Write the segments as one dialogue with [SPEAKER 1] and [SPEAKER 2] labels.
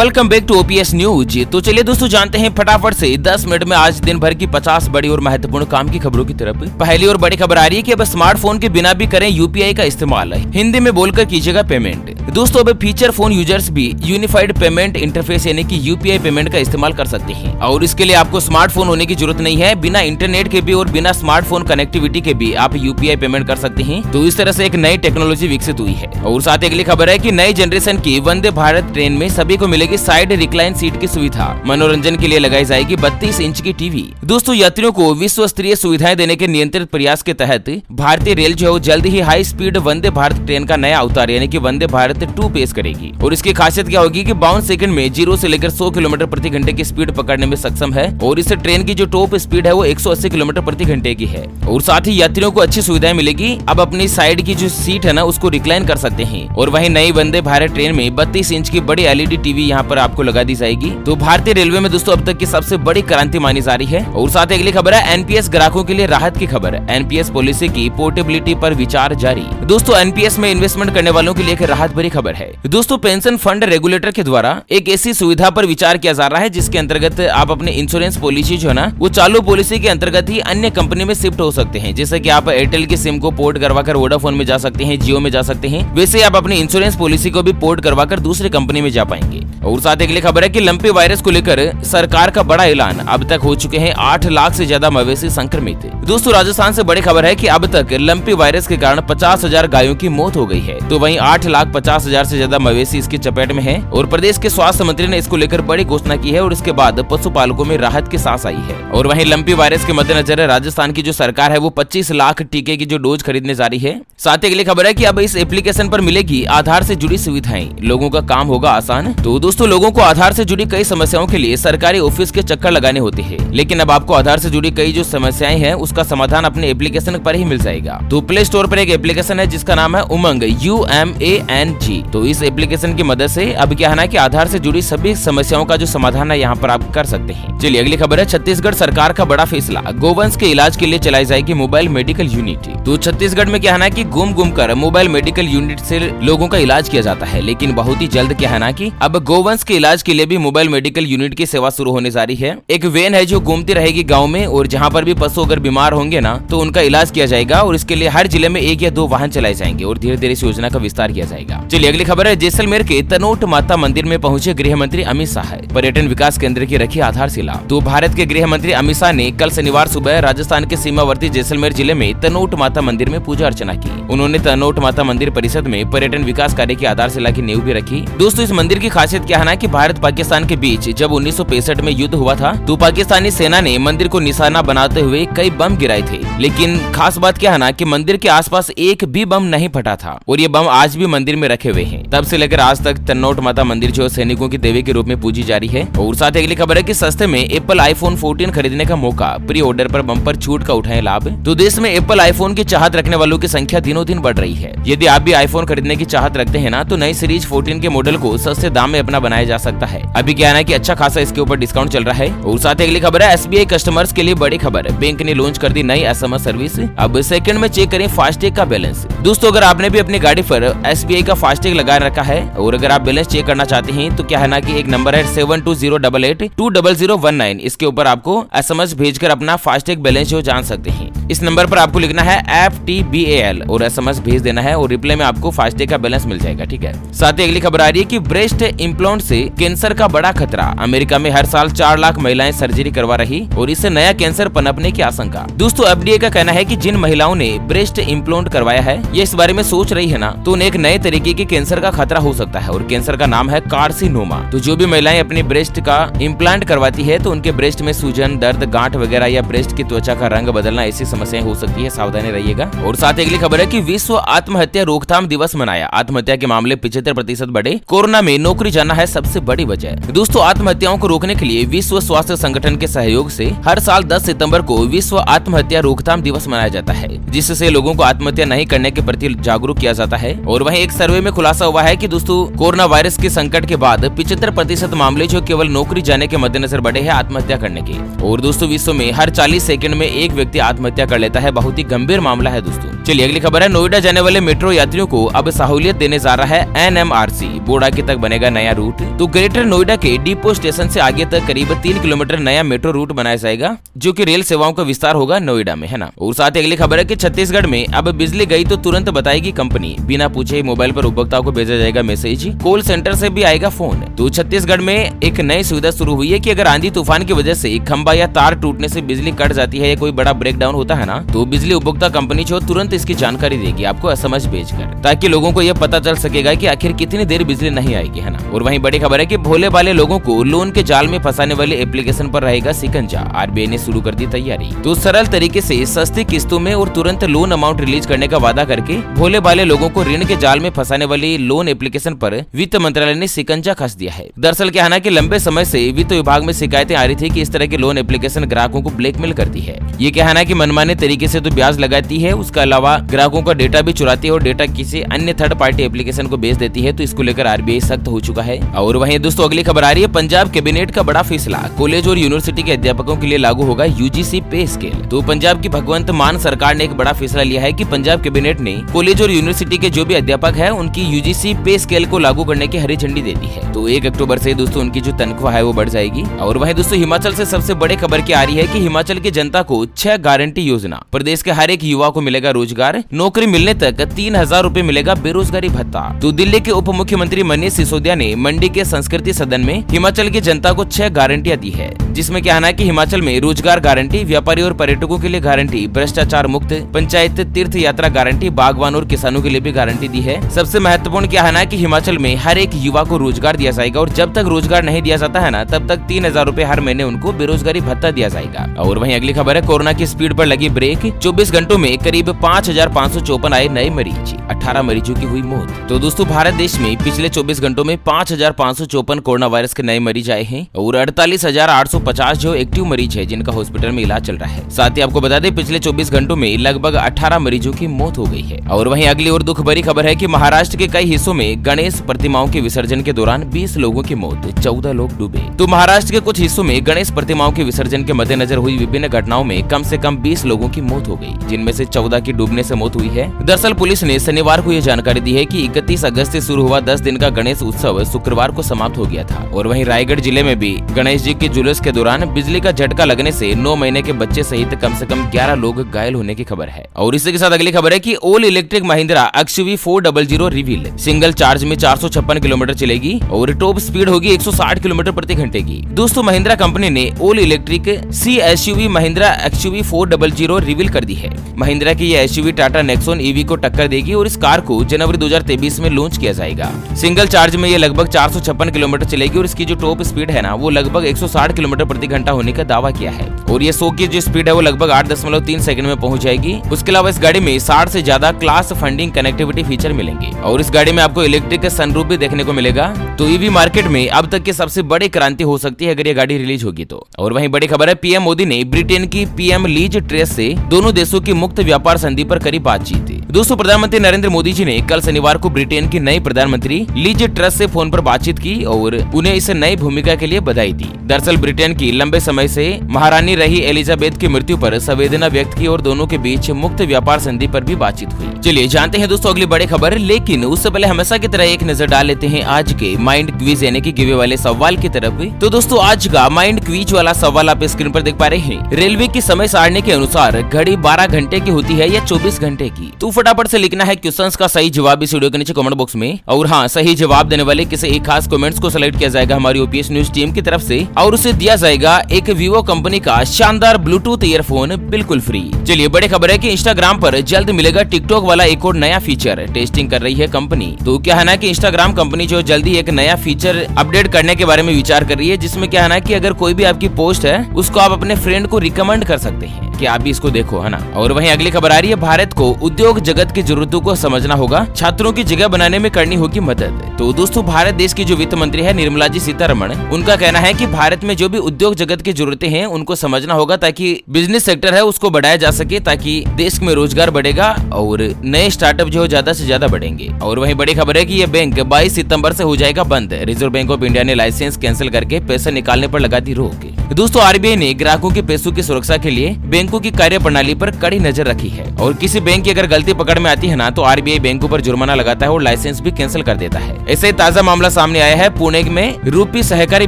[SPEAKER 1] Welcome back to OPS news. तो चलिए दोस्तों जानते हैं फटाफट से 10 मिनट में आज दिन भर की 50 बड़ी और महत्वपूर्ण काम की खबरों की तरफ। पहली और बड़ी खबर आ रही है कि अब स्मार्टफोन के बिना भी करें यूपीआई का इस्तेमाल, हिंदी में बोलकर कीजिएगा पेमेंट। दोस्तों अब फीचर फोन यूजर्स भी यूनिफाइड पेमेंट इंटरफेस यानी कि यूपीआई पेमेंट का इस्तेमाल कर सकते हैं और इसके लिए आपको स्मार्टफोन होने की जरूरत नहीं है। बिना इंटरनेट के भी और बिना स्मार्टफोन कनेक्टिविटी के भी आप यूपीआई पेमेंट कर सकते हैं। तो इस तरह से एक नई टेक्नोलॉजी विकसित हुई है। और साथ ही अगली खबर है कि नई जनरेशन की वंदे भारत ट्रेन में सभी को मिलेगी साइड रिक्लाइन सीट की सुविधा। मनोरंजन के लिए लगाई जाएगी 32 इंच की टीवी। दोस्तों यात्रियों को विश्व स्तरीय सुविधाएं देने के नियंत्रित प्रयास के तहत भारतीय रेल जो है जल्द ही high speed Vande Bharat train का नया अवतार यानी कि वंदे भारत 2 पेश करेगी। और इसकी खासियत क्या होगी कि 52 सेकंड में 0 से लेकर 100 किलोमीटर प्रति घंटे की स्पीड पकड़ने में सक्षम है। और इस ट्रेन की जो टॉप स्पीड है वो 180 किलोमीटर प्रति घंटे की है। और साथ ही यात्रियों को अच्छी सुविधाएं मिलेगी। अब अपनी साइड की जो सीट है ना उसको रिक्लाइन कर सकते हैं। और वहीं नई वंदे भारत ट्रेन में 32 इंच की बड़ी एलईडी टीवी यहाँ पर आपको लगा दी जाएगी। तो भारतीय रेलवे में दोस्तों अब तक की सबसे बड़ी क्रांति मानी जा रही है। और साथ ही अगली खबर है एनपीएस ग्राहकों के लिए राहत की खबर। एनपीएस पॉलिसी की पोर्टेबिलिटी पर विचार जारी। दोस्तों एनपीएस में इन्वेस्टमेंट करने वालों के लिए एक राहत भरी खबर है। दोस्तों पेंशन फंड रेगुलेटर के द्वारा एक ऐसी सुविधा पर विचार किया जा रहा है जिसके अंतर्गत आप अपने इंश्योरेंस पॉलिसी जो है ना वो चालू पॉलिसी के अंतर्गत ही अन्य कंपनी में शिफ्ट हो सकते हैं। जैसे कि आप एयरटेल की सिम को पोर्ट करवाकर वोडाफोन में जा सकते हैं, जियो में जा सकते हैं, वैसे आप अपनी इंश्योरेंस पॉलिसी को भी पोर्ट करवाकर दूसरी कंपनी में जा पाएंगे। और साथ ही अगली खबर है कि लंपी वायरस को लेकर सरकार का बड़ा ऐलान। अब तक हो चुके हैं 8 लाख से ज्यादा मवेशी संक्रमित। दोस्तों राजस्थान से बड़ी खबर है कि अब तक लंपी वायरस के कारण 50,000 गायों की मौत हो गई है। तो वहीं 8,50,000 से ज्यादा मवेशी इसकी चपेट में है। और प्रदेश के स्वास्थ्य मंत्री ने इसको लेकर बड़ी घोषणा की है और इसके बाद पशुपालकों में राहत की सांस आई है। और वहीं लंपी वायरस के मद्देनजर राजस्थान की जो सरकार है वो 25 लाख टीके की जो डोज खरीदने जा रही है। साथ ही अगली खबर है कि अब इस एप्लीकेशन पर मिलेगी आधार से जुड़ी सुविधाएं, लोगों का काम होगा आसान। तो दोस्तों लोगों को आधार से जुड़ी कई समस्याओं के लिए सरकारी ऑफिस के चक्कर लगाने होते हैं, लेकिन अब आपको आधार से जुड़ी कई जो समस्याएं हैं उसका समाधान अपने एप्लीकेशन पर ही मिल जाएगा। तो प्ले स्टोर पर एक एप्लीकेशन है जिसका नाम है उमंग UMANG। तो इस एप्लीकेशन की मदद से अब क्या है ना कि आधार से जुड़ी सभी समस्याओं का जो समाधान है यहाँ पर आप कर सकते हैं। चलिए अगली खबर है छत्तीसगढ़ सरकार का बड़ा फैसला। गोवंश के इलाज के लिए चलाई जाएगी मोबाइल मेडिकल यूनिट। तो छत्तीसगढ़ में क्या है ना कि घूम कर मोबाइल मेडिकल यूनिट से लोगों का इलाज किया जाता है, लेकिन बहुत ही जल्द क्या है ना कि अब गोवंश के इलाज के लिए भी मोबाइल मेडिकल यूनिट की सेवा शुरू होने जा रही है। एक वैन है जो घूमती रहेगी गाँव में और जहाँ पर भी पशु अगर बीमार होंगे ना तो उनका इलाज किया जाएगा। और इसके लिए हर जिले में 1 या 2 वाहन चलाए जाएंगे और धीरे धीरे इस योजना का विस्तार किया जाएगा। चलिए अगली खबर है जैसलमेर के तनोट माता मंदिर में पहुंचे गृह मंत्री अमित शाह। पर्यटन विकास केंद्र की रखी आधारशिला। तो भारत के गृह मंत्री अमित शाह ने कल शनिवार सुबह राजस्थान के सीमावर्ती जैसलमेर जिले में तनोट माता मंदिर में पूजा अर्चना की। उन्होंने तनोट माता मंदिर परिषद में पर्यटन विकास कार्य की आधारशिला की नींव भी रखी। दोस्तों इस मंदिर की खासियत क्या है ना कि भारत पाकिस्तान के बीच जब 1965 में युद्ध हुआ था तो पाकिस्तानी सेना ने मंदिर को निशाना बनाते हुए कई बम गिराए थे, लेकिन खास बात क्या है ना कि मंदिर के आसपास एक भी बम नहीं फटा था और ये बम आज भी मंदिर में रखे हुए हैं। तब से लेकर आज तक तनोट माता मंदिर जो सैनिकों की देवी के रूप में पूजी जा रही है। और साथ ही अगली खबर है कि सस्ते में एप्पल आईफोन 14 खरीदने का मौका, प्री ऑर्डर पर बम्पर छूट का उठाएं लाभ। तो देश में एप्पल आईफोन की चाहत रखने वालों की संख्या दिनों दिन बढ़ रही है। यदि आप भी आईफोन खरीदने की चाहत रखते हैं ना तो नई सीरीज 14 के मॉडल को सस्ते दाम में अपना बनाया जा सकता है। अभी क्या है ना कि अच्छा खासा इसके ऊपर डिस्काउंट चल रहा है। और साथ ही अगली खबर है SBI कस्टमर्स के लिए बड़ी खबर। बैंक ने लॉन्च कर दी नई SMS सर्विस। अब सेकंड में चेक करें फास्टैग का बैलेंस। दोस्तों अगर आपने भी अपनी गाड़ी पर SBI का फास्टैग लगा रखा है और अगर आप बैलेंस चेक करना चाहते हैं तो क्या है ना कि एक नंबर है 7208820019। इसके ऊपर आपको SMS भेजकर अपना फास्टैग बैलेंस जो जान सकते हैं। इस नंबर पर आपको लिखना है FTBAL और SMS भेज देना है और रिप्लाई में आपको फास्टैग का बैलेंस मिल जाएगा। ठीक है। साथ ही अगली खबर आ रही है कि ब्रेस्ट इम्प्लांट से कैंसर का बड़ा खतरा। अमेरिका में हर साल 4 लाख महिलाएं सर्जरी करवा रही और इससे नया कैंसर पनपने की आशंका। दोस्तों FDA का कहना है कि जिन महिलाओं ने ब्रेस्ट इम्प्लांट करवाया है ये इस बारे में सोच रही है ना तो उन्हें एक नए तरीके के कैंसर का खतरा हो सकता है और कैंसर का नाम है कार्सिनोमा। तो जो भी महिलाएं अपनी ब्रेस्ट का इम्प्लांट करवाती है तो उनके ब्रेस्ट में सूजन, दर्द, गांठ वगैरह या ब्रेस्ट की त्वचा का रंग बदलना ऐसी समस्याएं हो सकती है, सावधानी रहिएगा। और साथ ही अगली खबर है कि विश्व आत्महत्या रोकथाम दिवस मनाया। आत्महत्या के मामले 75% बढ़े। कोरोना में नौकरी जाना है सबसे बड़ी वजह। दोस्तों आत्महत्याओं को रोकने के लिए विश्व स्वास्थ्य संगठन के सहयोग से हर साल 10 सितंबर को विश्व आत्महत्या रोकथाम दिवस मनाया जाता है, जिससे लोगों को आत्महत्या नहीं करने के प्रति जागरूक किया जाता है। और वहीं एक सर्वे में खुलासा हुआ है कि दोस्तों कोरोना वायरस के संकट के बाद 75% मामले जो केवल नौकरी जाने के मद्देनजर बढ़े हैं आत्महत्या करने के। और दोस्तों विश्व में हर 40 सेकंड में एक व्यक्ति आत्महत्या कर लेता है। बहुत ही गंभीर मामला है दोस्तों। चलिए अगली खबर है नोएडा जाने वाले मेट्रो यात्रियों को अब सहूलियत देने जा रहा है NMRC। बोर्डाकी तक बनेगा नया रूट। रूट, तो ग्रेटर नोएडा के डिपो स्टेशन से आगे तक करीब 3 किलोमीटर नया मेट्रो रूट बनाया जाएगा, जो कि रेल सेवाओं का विस्तार होगा नोएडा में, है ना। और साथ ही अगली खबर है कि छत्तीसगढ़ में अब बिजली गई तो तुरंत बताएगी कंपनी, बिना पूछे मोबाइल पर उपभोक्ताओं को भेजा जाएगा मैसेज, कॉल सेंटर से भी आएगा फोन। तो छत्तीसगढ़ में एक नई सुविधा शुरू हुई है कि अगर आंधी तूफान की वजह से खंबा या तार टूटने से बिजली कट जाती है या कोई बड़ा ब्रेकडाउन होता है ना, तो बिजली उपभोक्ता कंपनी जो तुरंत इसकी जानकारी देगी आपको एसएमएस भेजकर, ताकि लोगों को यह पता चल सकेगा कि आखिर कितनी देर बिजली नहीं आएगी, है ना। और वहीं बड़ी खबर है कि भोले भाले लोगों को लोन के जाल में फंसाने वाले एप्लीकेशन पर रहेगा शिकंजा, आरबीआई ने शुरू कर दी तैयारी। तो सरल तरीके से सस्ती किस्तों में और तुरंत लोन अमाउंट रिलीज करने का वादा करके भोले भाले लोगों को ऋण के जाल में फंसाने वाली लोन एप्लीकेशन पर वित्त मंत्रालय ने शिकंजा कस दिया है। दरअसल क्या है ना कि लंबे समय से वित्त विभाग में शिकायतें आ रही थी कि इस तरह के लोन एप्लीकेशन ग्राहकों को ब्लैकमेल करती है। ये क्या है ना कि मनमाने तरीके से तो ब्याज लगाती है, उसके अलावा ग्राहकों का डेटा भी चुराती है और डेटा किसी अन्य थर्ड पार्टी एप्लीकेशन को बेच देती है। तो इसको लेकर आरबीआई सख्त हो चुका है। और वहीं दोस्तों अगली खबर आ रही है, पंजाब कैबिनेट का बड़ा फैसला, कॉलेज और यूनिवर्सिटी के अध्यापकों के लिए लागू होगा यूजीसी पे स्केल। तो पंजाब की भगवंत मान सरकार ने एक बड़ा फैसला लिया है कि पंजाब कैबिनेट ने कॉलेज और यूनिवर्सिटी के जो भी अध्यापक है उनकी यूजीसी पे स्केल को लागू करने की हरी झंडी दे दी है। तो 1 अक्टूबर से दोस्तों उनकी जो तनख्वाह है वो बढ़ जाएगी। और वहीं दोस्तों हिमाचल से सबसे बड़ी खबर क्या आ रही है कि हिमाचल की जनता को 6 गारंटी योजना, प्रदेश के हर एक युवा को मिलेगा रोजगार, नौकरी मिलने तक 3000 रूपए मिलेगा बेरोजगारी भत्ता। तो दिल्ली के उप मुख्यमंत्री मनीष सिसोदिया ने मंडी के संस्कृति सदन में हिमाचल की जनता को 6 गारंटियां दी है, जिसमें क्या है कि हिमाचल में रोजगार गारंटी, व्यापारी और पर्यटकों के लिए गारंटी, भ्रष्टाचार मुक्त, पंचायत तीर्थ यात्रा गारंटी, बागवान और किसानों के लिए भी गारंटी दी है। सबसे महत्वपूर्ण क्या है ना कि हिमाचल में हर एक युवा को रोजगार दिया जाएगा और जब तक रोजगार नहीं दिया जाता है ना तब तक 3000 रूपए हर महीने उनको बेरोजगारी भत्ता दिया जाएगा। और वहीं अगली खबर है, कोरोना की स्पीड पर लगी ब्रेक, 24 घंटों में करीब 5554 आए नए मरीज, 18 मरीजों की हुई मौत। तो दोस्तों भारत देश में पिछले 24 घंटों में 5554 कोरोना वायरस के नए मरीज आए हैं और 48,850 जो एक्टिव मरीज है जिनका हॉस्पिटल में इलाज चल रहा है। साथ ही आपको बता दें पिछले 24 घंटों में लगभग 18 मरीजों की मौत हो गई है। और वहीं अगली और दुख भरी खबर है कि महाराष्ट्र के कई हिस्सों में गणेश प्रतिमाओं के विसर्जन के दौरान 20 लोगों की मौत, 14 लोग डूबे। तो महाराष्ट्र के कुछ हिस्सों में गणेश प्रतिमाओं के विसर्जन के मद्देनजर हुई विभिन्न घटनाओं में कम से कम 20 लोगों की मौत हो गई, जिनमें से 14 की डूबने से मौत हुई है। दरअसल पुलिस ने शनिवार को यह जानकारी दी है कि 31 अगस्त से शुरू हुआ 10 दिन का गणेश उत्सव शुक्रवार को समाप्त हो गया था। और वहीं रायगढ़ जिले में भी गणेश जी के जुलूस के दौरान बिजली का झटका लगने से 9 महीने के बच्चे सहित कम से कम 11 लोग घायल होने की खबर है। और इसी के साथ अगली खबर है कि all electric Mahindra XUV 400 reveal, single charge में 456 किलोमीटर चलेगी और टॉप स्पीड होगी 160 किलोमीटर प्रति घंटे की। दोस्तों महिंद्रा कंपनी ने all electric CSUV Mahindra XUV 400 reveal कर दी है। महिंद्रा की यह SUV टाटा नेक्सॉन EV को टक्कर देगी और इस कार को जनवरी 2023 में लॉन्च किया जाएगा। सिंगल चार्ज में ये लगभग 456 किलोमीटर चलेगी और इसकी जो टॉप स्पीड है ना वो लगभग 160 किलोमीटर प्रति घंटा होने का दावा किया है और ये 100 की जो स्पीड है वो लगभग 8.3 सेकंड में पहुंच जाएगी। उसके अलावा इस गाड़ी में 60 से ज्यादा क्लास फंडिंग कनेक्टिविटी फीचर मिलेंगे और इस गाड़ी में आपको इलेक्ट्रिक सनरूफ भी देखने को मिलेगा। तो EV मार्केट में अब तक की सबसे बड़ी क्रांति हो सकती है अगर ये गाड़ी रिलीज होगी तो। और वहीं बड़ी खबर है, पीएम मोदी ने ब्रिटेन की PM लीज ट्रेस से दोनों देशों की मुक्त व्यापार संधि पर करी बातचीत। दोस्तों प्रधानमंत्री नरेंद्र मोदी जी ने कल शनिवार को ब्रिटेन की नई प्रधानमंत्री लीज ट्रस से फोन पर बातचीत की और उन्हें इस नई भूमिका के लिए बधाई दी। दरअसल ब्रिटेन की लंबे समय से महारानी रही एलिजाबेथ की मृत्यु पर संवेदना व्यक्त की और दोनों के बीच मुक्त व्यापार संधि पर भी बातचीत हुई। चलिए जानते हैं दोस्तों अगली बड़ी खबर, लेकिन उससे पहले हमेशा की तरह एक नजर डाल लेते हैं आज के माइंड क्विज यानी कि गिवे वाले सवाल की तरफ। तो दोस्तों आज का माइंड क्विज वाला सवाल आप स्क्रीन पर देख पा रहे हैं। रेलवे की समय सारणी के अनुसार घड़ी 12 घंटे की होती है या 24 घंटे की? तो फटाफट से लिखना है क्वेश्चंस का सही जवाब इस वीडियो के नीचे कमेंट बॉक्स में। और हाँ, सही जवाब देने वाले किसी एक खास कमेंट्स को सिलेक्ट किया जाएगा हमारी OPS न्यूज टीम की तरफ से और उसे दिया जाएगा एक Vivo कंपनी का शानदार ब्लूटूथ ईयरफोन बिल्कुल फ्री। चलिए बड़ी खबर है कि इंस्टाग्राम पर जल्द मिलेगा टिकटॉक वाला एक और नया फीचर, टेस्टिंग कर रही है कंपनी। तो क्या है ना कि इंस्टाग्राम कंपनी जो जल्दी एक नया फीचर अपडेट करने के बारे में विचार कर रही है, जिसमें क्या है ना कि अगर कोई भी आपकी पोस्ट है उसको आप अपने फ्रेंड को रिकमेंड कर सकते हैं कि आप भी इसको देखो, है ना। और वहीं अगली खबर आ रही है, भारत को उद्योग जगत की जरूरतों को समझना होगा, छात्रों की जगह बनाने में करनी होगी मदद। तो दोस्तों भारत देश की जो वित्त मंत्री है निर्मला जी सीतारमण, उनका कहना है कि भारत में जो भी उद्योग जगत की जरूरतें हैं उनको समझना होगा ताकि बिजनेस सेक्टर है उसको बढ़ाया जा सके, ताकि देश में रोजगार बढ़ेगा और नए स्टार्टअप जो ज्यादा से ज्यादा बढ़ेंगे। और वहीं बड़ी खबर है कि ये बैंक 22 सितंबर से हो जाएगा बंद। रिजर्व बैंक ऑफ इंडिया ने लाइसेंस कैंसिल करके पैसे निकालने पर लगा दी रोक। दोस्तों आरबीआई ने ग्राहकों के पैसों की सुरक्षा के लिए बैंकों की कार्यप्रणाली पर कड़ी नजर रखी है और किसी बैंक की अगर गलती पकड़ में आती है ना तो आरबीआई बैंकों पर जुर्माना लगाता है और लाइसेंस भी कैंसिल कर देता है। ऐसे ताजा मामला सामने आया है पुणे में रूपी सहकारी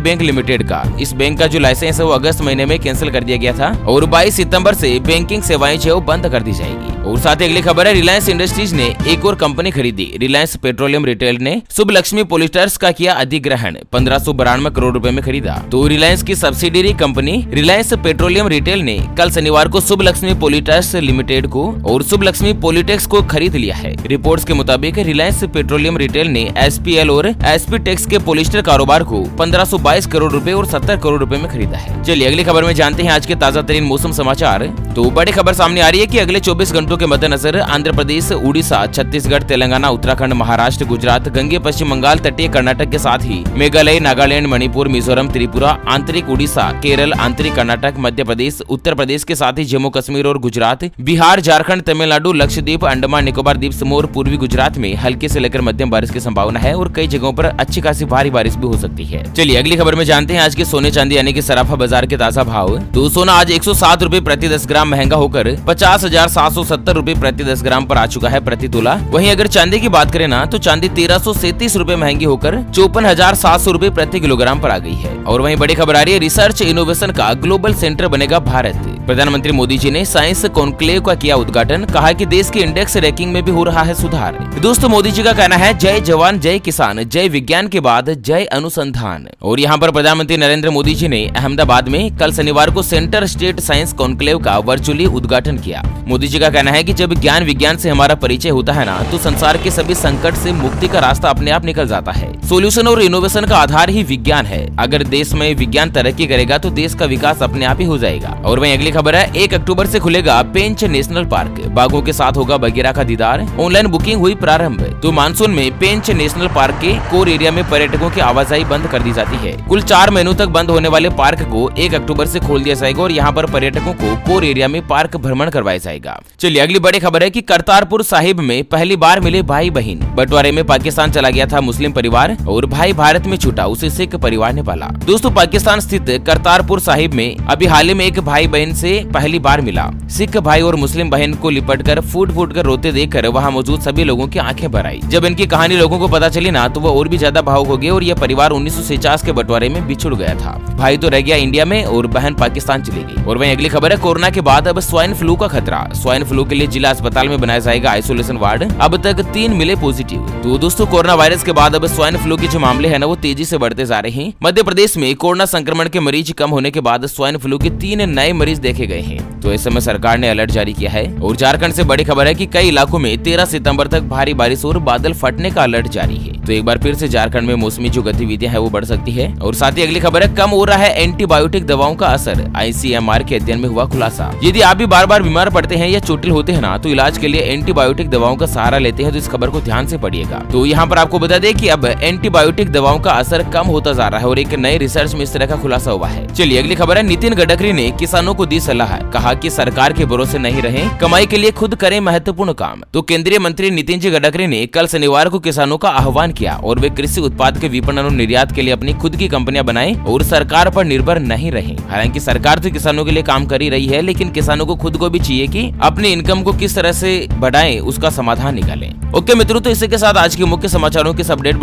[SPEAKER 1] बैंक लिमिटेड का। इस बैंक का जो लाइसेंस है वो अगस्त महीने में कैंसिल कर दिया गया था और 22 सितंबर से बैंकिंग सेवाएं जो बंद कर दी जाएगी। और साथ ही अगली खबर है, रिलायंस इंडस्ट्रीज ने एक और कंपनी खरीदी। रिलायंस पेट्रोलियम रिटेल ने शुभ लक्ष्मी पॉलिस्टर्स का किया अधिग्रहण, 1592 करोड़ रुपए में खरीदा। तो रिलायंस की subsidiary company Reliance petroleum retail ने कल शनिवार को शुभ लक्ष्मी पॉलिस्टर्स लिमिटेड को और शुभ लक्ष्मी पॉलिटेक्स को खरीद लिया है। रिपोर्ट्स के मुताबिक रिलायंस पेट्रोलियम रिटेल ने एसपीएल और एसपी टेक्स के पॉलिस्टर कारोबार को 1522 करोड़ रुपए और 70 करोड़ रुपए में खरीदा है। चलिए अगली खबर में जानते हैं आज के ताजा तरीन मौसम समाचार। तो बड़ी खबर सामने आ रही है कि अगले 24 घंटों के मद्देनजर आंध्र प्रदेश, उड़ीसा, छत्तीसगढ़, तेलंगाना, उत्तराखंड, महाराष्ट्र, गुजरात, गंगे पश्चिम बंगाल, तटीय कर्नाटक के साथ ही मेघालय, नागालैंड, मणिपुर, मिजोरम, त्रिपुरा, आंतरिक उड़ीसा, केरल, आंतरिक कर्नाटक, मध्य प्रदेश, उत्तर प्रदेश के साथ ही जम्मू कश्मीर और गुजरात, बिहार, झारखंड, तमिलनाडु, लक्षद्वीप, अंडमान निकोबार द्वीप समूह और पूर्वी गुजरात में हल्के से लेकर मध्यम बारिश की संभावना है और कई जगहों पर अच्छी खासी भारी बारिश भी हो सकती है। चलिए अगली खबर में जानते हैं आज के सोने चांदी यानी कि सराफा बाजार के ताजा भाव। तो सोना आज 107 रुपए प्रति 10 ग्राम महंगा होकर 50,770 रुपए प्रति 10 ग्राम पर आ चुका है प्रति तोला। वहीं अगर चांदी की बात करें ना तो चांदी 1337 रुपए महंगी होकर 54,700 रुपए प्रति किलोग्राम पर आ गई है। और वहीं बड़ी खबर आ रही है, रिसर्च इनोवेशन का ग्लोबल सेंटर बनेगा भारत। प्रधानमंत्री मोदी जी ने साइंस कॉन्क्लेव का किया उद्घाटन, कहा कि देश के इंडेक्स रैंकिंग में भी हो रहा है सुधार। दोस्तों मोदी जी का कहना है जय जवान जय किसान, जय विज्ञान के बाद जय अनुसंधान। और यहाँ पर प्रधानमंत्री नरेंद्र मोदी जी ने अहमदाबाद में कल शनिवार को सेंटर स्टेट साइंस कॉन्क्लेव का वर्चुअली उद्घाटन किया। मोदी जी का कहना है कि जब ज्ञान विज्ञान से हमारा परिचय होता है ना तो संसार के सभी संकट से मुक्ति का रास्ता अपने आप निकल जाता है। सोल्यूशन और इनोवेशन का आधार ही विज्ञान है। अगर देश में विज्ञान तरक्की करेगा तो देश का विकास अपने आप ही हो जाएगा। और वहीं अगली खबर है, 1 अक्टूबर से खुलेगा पेंच नेशनल पार्क, बाघों के साथ होगा बगीरा का दीदार, ऑनलाइन बुकिंग हुई प्रारंभ। तो मानसून में पेंच नेशनल पार्क के कोर एरिया में पर्यटकों की आवाजाही बंद कर दी जाती है। कुल 4 महीनों तक बंद होने वाले पार्क को 1 अक्टूबर से खोल दिया जाएगा और यहाँ पर पर्यटकों को कोर एरिया में पार्क भ्रमण करवाया जाएगा। चलिए अगली बड़ी खबर है कि करतारपुर साहिब में पहली बार मिले भाई बहन। बंटवारे में पाकिस्तान चला गया था मुस्लिम परिवार और भाई भारत में छूटा, उसे सिख परिवार ने पाला। दोस्तों पाकिस्तान स्थित करतारपुर साहिब में अभी हाल ही में एक भाई बहन से पहली बार मिला। सिख भाई और मुस्लिम बहन को लिपट कर फूट फूट कर रोते देखकर वहाँ मौजूद सभी लोगों की आंखें भर आई। जब इनकी कहानी लोगों को पता चली ना तो वो और भी ज्यादा भावुक हो गए और यह परिवार 1949 के बंटवारे में बिछुड़ गया था। भाई तो रह गया इंडिया में और बहन पाकिस्तान चली गई। और वहीं अगली खबर है, कोरोना के बाद अब स्वाइन फ्लू का खतरा। स्वाइन फ्लू के लिए जिला अस्पताल में बनाया जाएगा आइसोलेशन वार्ड। अब तक 3 मिले पॉजिटिव। तो दोस्तों कोरोना वायरस के बाद अब स्वाइन फ्लू के जो मामले है ना वो तेजी से बढ़ते जा रहे हैं। मध्य प्रदेश में कोरोना संक्रमण के मरीज कम होने के बाद स्वाइन फ्लू के 3 नए मरीज देखे गए हैं। तो इस समय सरकार ने अलर्ट जारी किया है। और झारखंड से बड़ी खबर है कि कई इलाकों में 13 सितंबर तक भारी बारिश और बादल फटने का अलर्ट जारी है। तो एक बार फिर से झारखंड में मौसमी जो गतिविधियां है वो बढ़ सकती है। और साथ ही अगली खबर है, कम हो रहा है एंटीबायोटिक दवाओं का असर। आईसीएमआर के अध्ययन में हुआ खुलासा। यदि आप भी बार बार बीमार पड़ते हैं या चोटिल होते हैं ना तो इलाज के लिए एंटीबायोटिक दवाओं का सहारा लेते हैं, तो इस खबर को ध्यान से पढ़िएगा। तो यहाँ पर आपको बता दें कि अब एंटीबायोटिक दवाओं का असर कम होता जा रहा है और एक नए रिसर्च में इस तरह का खुलासा हुआ है। चलिए अगली खबर है, नितिन गडकरी ने किसानों को दी सलाह, कहा कि सरकार के भरोसे नहीं रहें, कमाई के लिए खुद करें महत्वपूर्ण काम। तो केंद्रीय मंत्री नितिन जी गडकरी ने कल शनिवार को किसानों का आह्वान किया और वे कृषि उत्पाद के विपणन और निर्यात के लिए अपनी खुद की कंपनियां बनाएं और सरकार पर निर्भर नहीं रहें। हालांकि सरकार तो किसानों के लिए काम कर ही रही है, लेकिन किसानों को खुद को भी चाहिए कि अपनी इनकम को किस तरह से बढ़ाएं, उसका समाधान निकालें। ओके मित्रों, तो इसी के साथ आज के मुख्य समाचारों की अपडेट